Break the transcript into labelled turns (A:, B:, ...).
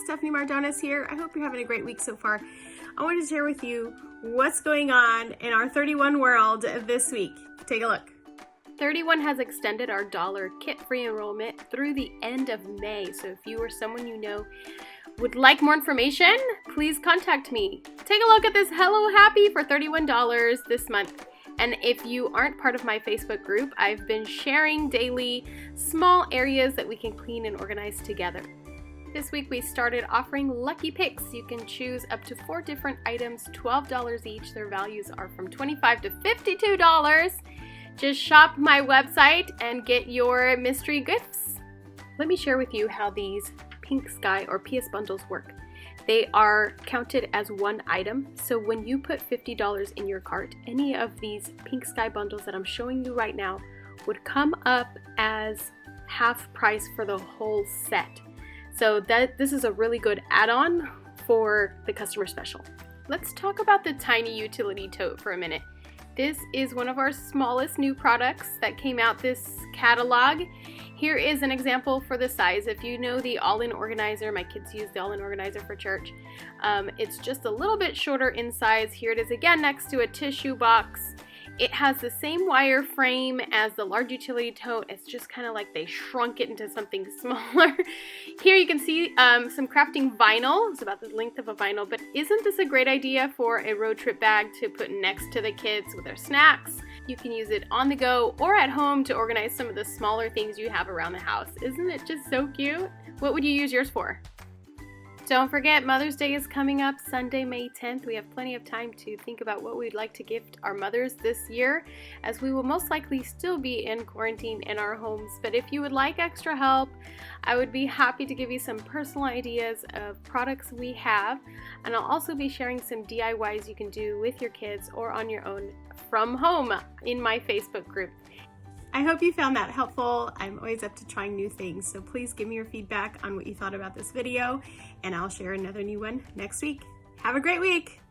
A: Stephanie Mardones here. I hope you're having a great week so far. I wanted to share with you what's going on in our 31 world this week. Take a look. 31 has extended our $1 kit-free enrollment through the end of May. So if you or someone you know would like more information, please contact me. Take a look at this Hello Happy for $31 this month. And if you aren't part of my Facebook group, I've been sharing daily small areas that we can clean and organize together. This week we started offering lucky picks. You can choose up to 4 different items, $12 each. Their values are from $25 to $52. Just shop my website and get your mystery gifts. Let me share with you how these Pink Sky or PS bundles work. They are counted as one item, so when you put $50 in your cart, any of these Pink Sky bundles that I'm showing you right now would come up as half price for the whole set. So this is a really good add-on for the customer special. Let's talk about the tiny utility tote for a minute. This is one of our smallest new products that came out this catalog. Here is an example for the size. If you know the all-in organizer, my kids use the all-in organizer for church. It's just a little bit shorter in size. Here it is again next to a tissue box. It has the same wire frame as the large utility tote. It's just kind of like they shrunk it into something smaller. Here you can see some crafting vinyl. It's about the length of a vinyl, but isn't this a great idea for a road trip bag to put next to the kids with their snacks? You can use it on the go or at home to organize some of the smaller things you have around the house. Isn't it just so cute? What would you use yours for? Don't forget, Mother's Day is coming up Sunday, May 10th. We have plenty of time to think about what we'd like to gift our mothers this year, as we will most likely still be in quarantine in our homes. But if you would like extra help, I would be happy to give you some personal ideas of products we have. And I'll also be sharing some DIYs you can do with your kids or on your own from home in my Facebook group. I hope you found that helpful. I'm always up to trying new things, so please give me your feedback on what you thought about this video, and I'll share another new one next week. Have a great week.